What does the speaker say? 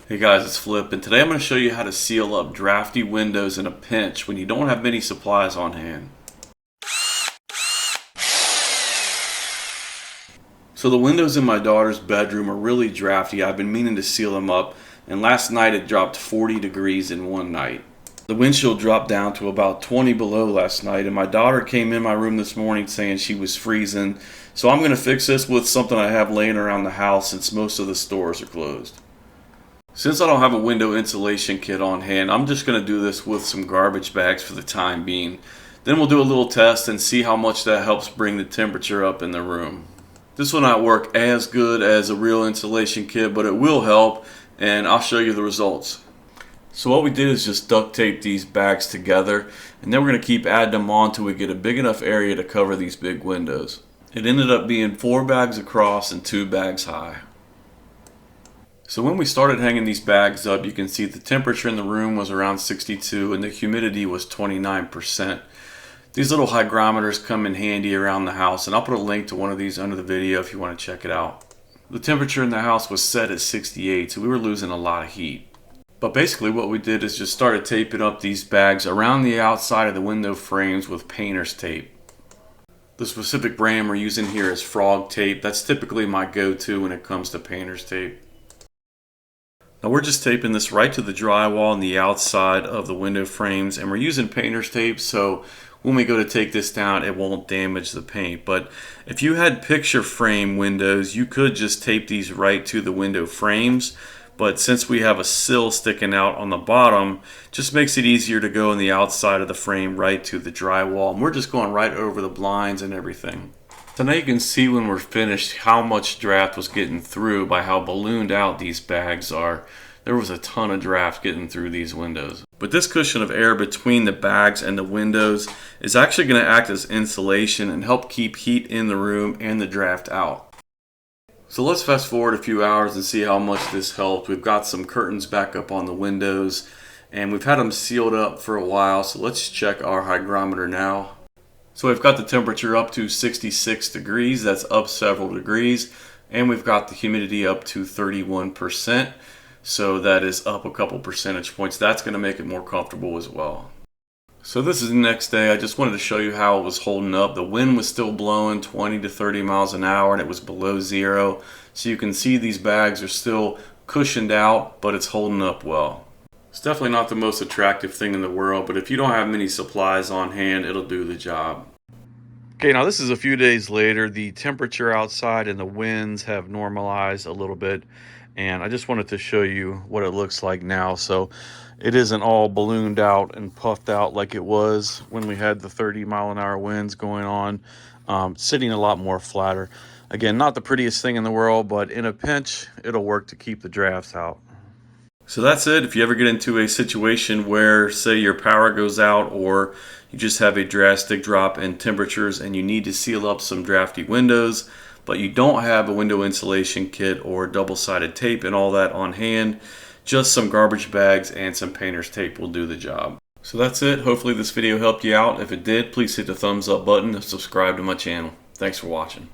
Hey guys, it's Flip, and today I'm going to show you how to seal up drafty windows in a pinch when you don't have many supplies on hand. So the windows in my daughter's bedroom are really drafty. I've been meaning to seal them up, and last night it dropped 40 degrees in one night. The windshield dropped down to about 20 below last night, and my daughter came in my room this morning saying she was freezing. So I'm going to fix this with something I have laying around the house since most of the stores are closed. Since I don't have a window insulation kit on hand, I'm just going to do this with some garbage bags for the time being. Then we'll do a little test and see how much that helps bring the temperature up in the room. This will not work as good as a real insulation kit, but it will help, and I'll show you the results. So what we did is just duct tape these bags together, and then we're going to keep adding them on until we get a big enough area to cover these big windows. It ended up being 4 bags across and 2 bags high. So when we started hanging these bags up, you can see the temperature in the room was around 62 and the humidity was 29%. These little hygrometers come in handy around the house, and I'll put a link to one of these under the video if you want to check it out. The temperature in the house was set at 68, so we were losing a lot of heat. But basically what we did is just started taping up these bags around the outside of the window frames with painter's tape. The specific brand we're using here is Frog tape. That's typically my go-to when it comes to painter's tape. Now we're just taping this right to the drywall on the outside of the window frames, and we're using painter's tape so when we go to take this down it won't damage the paint. But if you had picture frame windows, you could just tape these right to the window frames, but since we have a sill sticking out on the bottom, just makes it easier to go on the outside of the frame right to the drywall, and we're just going right over the blinds and everything. So now you can see when we're finished how much draft was getting through by how ballooned out these bags are. There was a ton of draft getting through these windows. But this cushion of air between the bags and the windows is actually going to act as insulation and help keep heat in the room and the draft out. So let's fast forward a few hours and see how much this helped. We've got some curtains back up on the windows and we've had them sealed up for a while, so let's check our hygrometer now. So we've got the temperature up to 66 degrees, that's up several degrees, and we've got the humidity up to 31%, so that is up a couple percentage points. That's going to make it more comfortable as well. So this is the next day. I just wanted to show you how it was holding up. The wind was still blowing 20 to 30 miles an hour and it was below zero, so you can see these bags are still cushioned out, but it's holding up well. It's definitely not the most attractive thing in the world, but if you don't have many supplies on hand, it'll do the job. Okay, now this is a few days later. The temperature outside and the winds have normalized a little bit, and I just wanted to show you what it looks like now. So it isn't all ballooned out and puffed out like it was when we had the 30-mile-an-hour winds going on. Sitting a lot more flatter. Again, not the prettiest thing in the world, but in a pinch, it'll work to keep the drafts out. So that's it. If you ever get into a situation where, say, your power goes out or you just have a drastic drop in temperatures and you need to seal up some drafty windows, but you don't have a window insulation kit or double-sided tape and all that on hand, just some garbage bags and some painter's tape will do the job. So that's it. Hopefully this video helped you out. If it did, please hit the thumbs up button and subscribe to my channel. Thanks for watching.